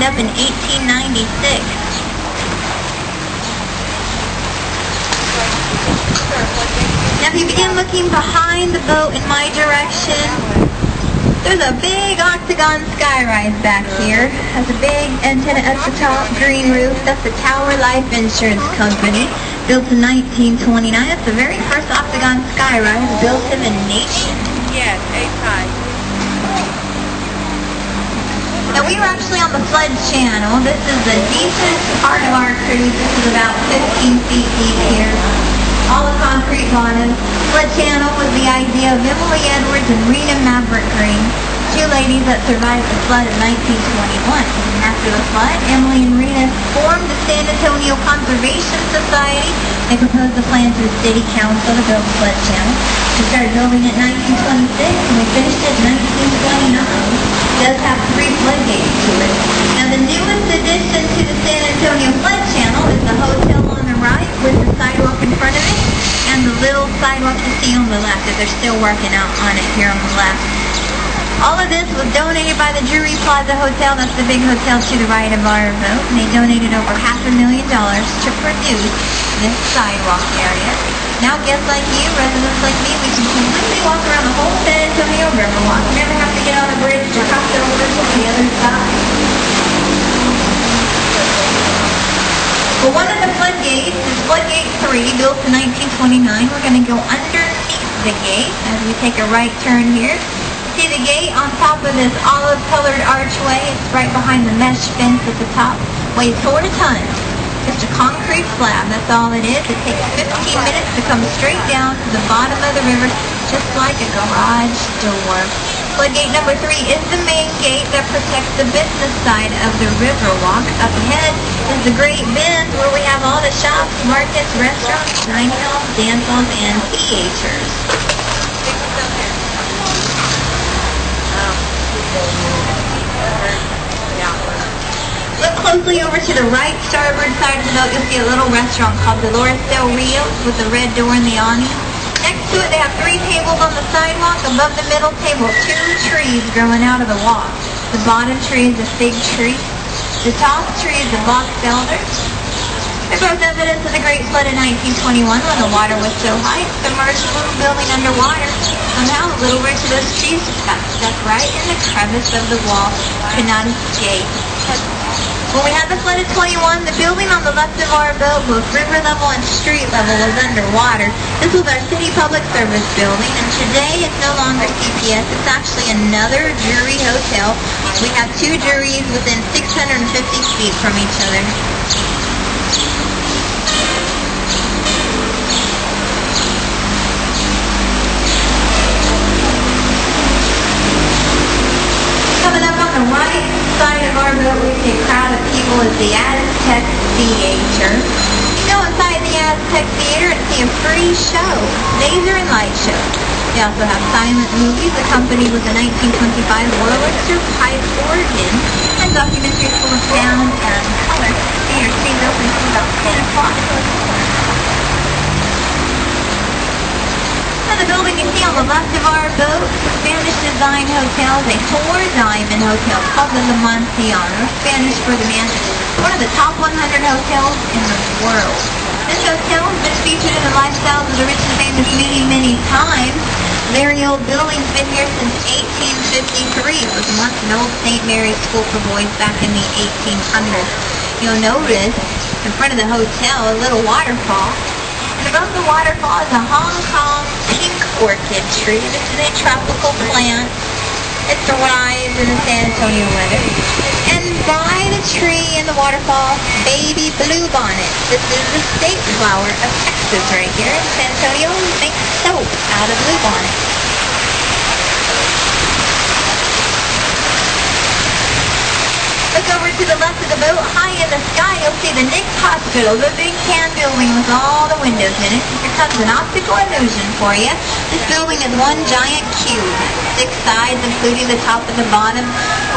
opened up in 1896. Now if you begin looking behind the boat in my direction, there's a big octagon skyrise back here. Has a big antenna at the top, green roof. That's the Tower Life Insurance Company, built in 1929. That's the very first octagon skyrise built in the nation. Yes, A5. Now we were actually on the flood channel. This is the deepest part of our cruise. This is about 15 feet deep here. All the concrete bottom. Flood channel was the idea of Emily Edwards and Rena Maverick Green, two ladies that survived the flood of 1921. And after the flood, Emily and Rena formed the San Antonio Conservation Society. They proposed a plan to the city council to build the flood channel. We started building it in 1926 and we finished it in 1929. It does have 3 floodgates to it. Now the newest addition to the San Antonio flood channel is the hotel on the right with the sidewalk in front of it, and the little sidewalk you see on the left, that they're still working out on it here on the left. All of this was donated by the Drury Plaza Hotel. That's the big hotel to the right of our boat, and they donated over $500,000 to produce this sidewalk area. Now guests like you, residents like me, we can completely walk around the whole San Antonio Riverwalk. We never have to get on a bridge to cross over to the other side. Well, one of the floodgates is floodgate 3, built in 1929. We're going to go underneath the gate as we take a right turn here. See the gate on top of this olive-colored archway? It's right behind the mesh fence at the top. Weighs 4 tons. Just a concrete slab, that's all it is. It takes 15 minutes to come straight down to the bottom of the river, just like a garage door. Floodgate number 3 is the main gate that protects the business side of the Riverwalk. Up ahead is the Great Bend, where we have all the shops, markets, restaurants, dining halls, dance halls, and theaters. Look closely over to the right starboard side of the boat. You'll see a little restaurant called Dolores Del Rio with the red door and the awning. Next to it, they have 3 tables on the sidewalk. Above the middle table, 2 trees growing out of the walk. The bottom tree is a fig tree. The top tree is a box elder. They're both evidence of the Great Flood in 1921 when the water was so high, it submerged a little building underwater. Somehow, a little rich of those trees just got stuck right in the crevice of the wall, could not escape. When we had the flood of 21, the building on the left of our boat, both river level and street level, was underwater. This was our city public service building, and today it's no longer CPS. It's actually another Drury hotel. We have 2 Druries within 650 feet from each other. Coming up on the right side of our boat, we see a crowd of people at the Aztec Theater. You go inside the Aztec Theater and see a free show, laser and light show. They also have silent movies accompanied with a 1925 Wurlitzer pipe organ, and documentaries full of sound and color. The theater stays open until about 10 o'clock. The building you see on the left of our boat, Spanish design hotel, is a 4-diamond hotel called the La Mansiano, Spanish for the mansion. One of the top 100 hotels in the world. This hotel has been featured in the lifestyles of the rich and famous many times. Very old building's been here since 1853. It was once an old St. Mary's school for boys back in the 1800s. You'll notice in front of the hotel a little waterfall. And above the waterfall is a Hong Kong pink orchid tree. This is a tropical plant. It thrives in the San Antonio weather. And by the tree and the waterfall, baby bluebonnet. This is the state flower of Texas right here in San Antonio. We make soap out of bluebonnet. Look over to the left of the boat, high in the sky, you'll see the Nick's Hospital, the big tan building with all the windows in it. Here comes an optical illusion for you. This building is one giant cube, 6 sides, including the top and the bottom.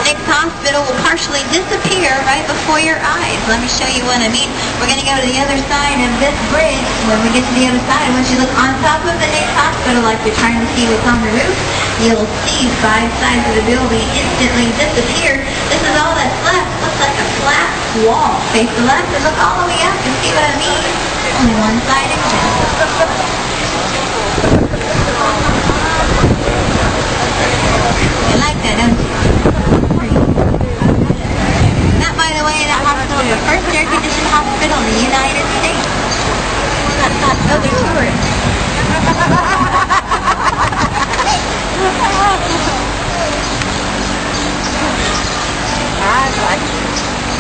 Nick's Hospital will partially disappear right before your eyes. Let me show you what I mean. We're going to go to the other side of this bridge. When we get to the other side, once you look on top of the Nick's Hospital like you're trying to see what's on the roof, you'll see 5 sides of the building instantly disappear. This is all that's left. Looks like a wall. Face the left and look all the way up and see what I mean. Only one side exists. You like that, don't you? That, by the way, that hospital is the first air-conditioned hospital in the United States. Those are tourists.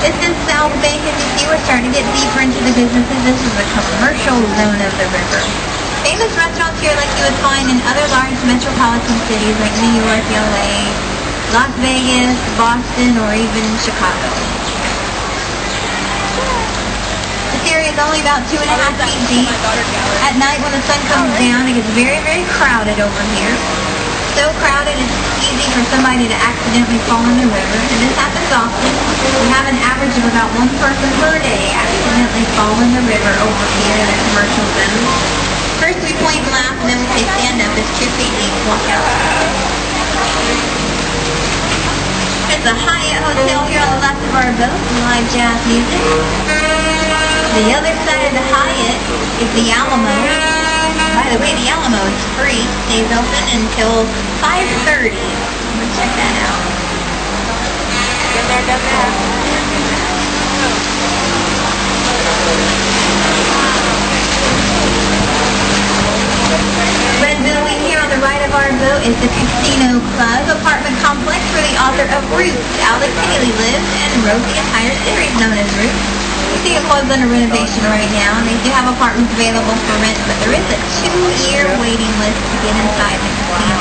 This is South Bank, as you see, we're starting to get deeper into the businesses. This is the commercial zone of the river. Famous restaurants here like you would find in other large metropolitan cities like New York, LA, Las Vegas, Boston, or even Chicago. This area is only about 2.5 feet deep. At night when the sun comes down, it gets very, very crowded over here. So crowded it's easy for somebody to accidentally fall in the river, and this happens often. We have an average of about one person per day accidentally fall in the river over here in the commercial zone. First we point and laugh, and then we say stand up. It's 2 feet deep. Walk out. There's the Hyatt Hotel here on the left of our boat, live jazz music. The other side of the Hyatt is the Alamo. By the way, the Alamo is free. Stays open until 5:30. Let's check that out. Been there, done that. Red building here on the right of our boat is the Casino Club apartment complex where the author of Roots, Alex Haley, lives and wrote the entire series known as Roots. You see, the club's under renovation right now, and they do have apartments available for rent, but there is a 2-year waiting list to get inside the casino.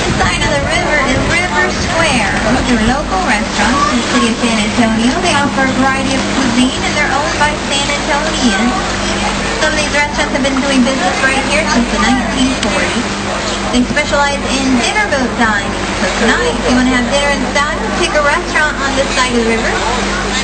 Inside of the river is River Square. These are local restaurants in the city of San Antonio. They offer a variety of cuisine, and they're owned by San Antonians. Some of these restaurants have been doing business right here since the 1940s. They specialize in dinner boat dining. So tonight, if you want to have dinner in style, pick a restaurant on this side of the river.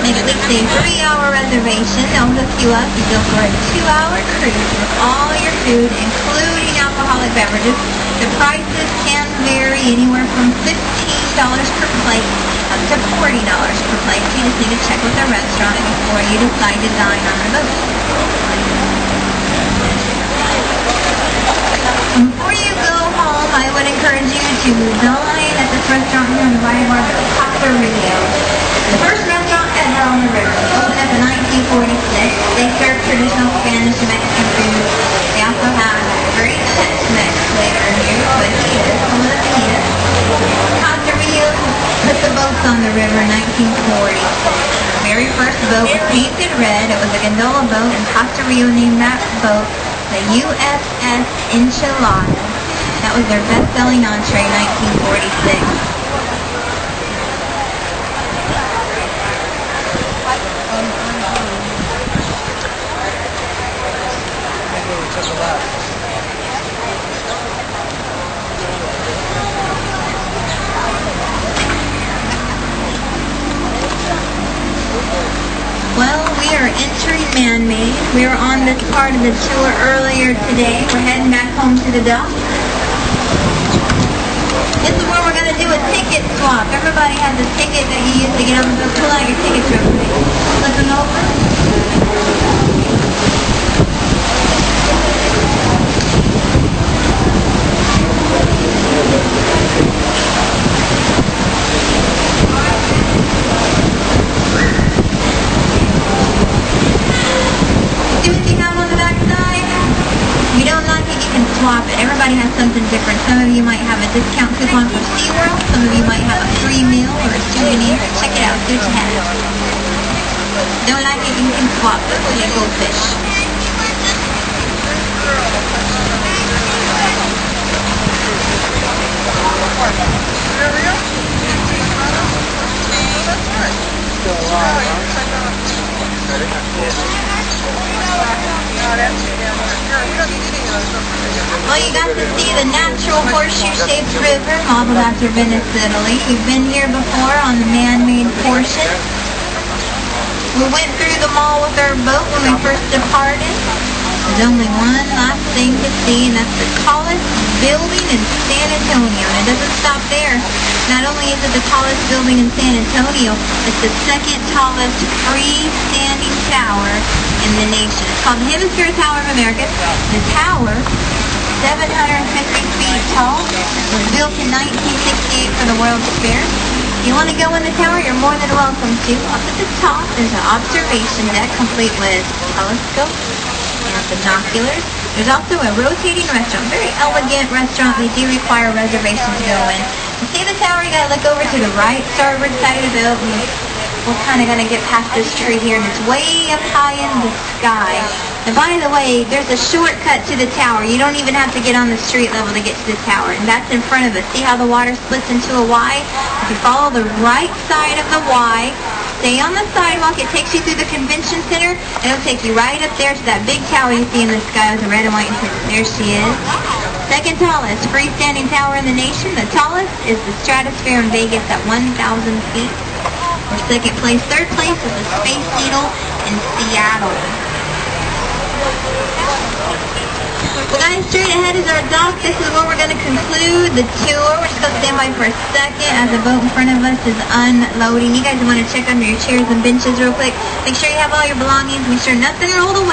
Make at least a 3-hour reservation. They'll hook you up. You go for a 2-hour cruise with all your food, including alcoholic beverages. The prices can vary anywhere from $15 per plate up to $40 per plate. You just need to check with the restaurant before you decide to dine on the boat. Before you go home, I would encourage you to dine at this restaurant here on the right of our boat, Pasta Rio. The first restaurant ever on the river. Opened up in 1946. They serve traditional Spanish and Mexican food. They also have great Tex-Mex flavor here, fajitas, tortillas. Pasta Rio put the boats on the river in 1940. The very first boat was painted red. It was a gondola boat, and Pasta Rio named that boat the USS Enchilada. That was their best-selling entree in 1946. Well, we are entering man-made. We were on this part of the tour earlier today. We're heading back home to the dock. This is where we're going to do a ticket swap. Everybody has a ticket that you use to get on the boat. Pull out your tickets real quick. Flip them over. See what you have on the back side? If you don't like it, you can swap it. Everybody has something different. Some of you might have a discount coupon for SeaWorld. Some of you might have a free meal or a souvenir. Check it out. See what you have. Don't like it, you can swap it with your goldfish. Well, you got to see the natural horseshoe-shaped river modeled after Venice, Italy. We've been here before on the man-made portion. We went through the mall with our boat when we first departed. There's only one last thing to see, and that's the tallest building in San Antonio. And it doesn't stop there. Not only is it the tallest building in San Antonio, it's the second tallest freestanding tower in the nation. It's called the Hemisphere Tower of America. The tower, 750 feet tall, was built in 1968 for the World's Fair. If you want to go in the tower, you're more than welcome to. Up at the top, there's an observation deck complete with telescopes and binoculars. There's also a rotating restaurant, very elegant restaurant. They do require a reservation to go in. To see the tower, you gotta look over to the right starboard side of the building. We're kind of gonna get past this tree here, and it's way up high in the sky. And by the way, there's a shortcut to the tower. You don't even have to get on the street level to get to the tower, and that's in front of us. See how the water splits into a Y? If you follow the right side of the Y, stay on the sidewalk, it takes you through the convention center, and it'll take you right up there to that big tower you see in the sky with the red and white antennas. There she is. Second tallest freestanding tower in the nation. The tallest is the Stratosphere in Vegas at 1,000 feet. Or second place. Third place is the Space Needle in Seattle. Well guys, straight ahead is our dock. This is where we're going to conclude the tour. We're just going to stand by for a second as the boat in front of us is unloading. You guys want to check under your chairs and benches real quick. Make sure you have all your belongings. Make sure nothing rolled away.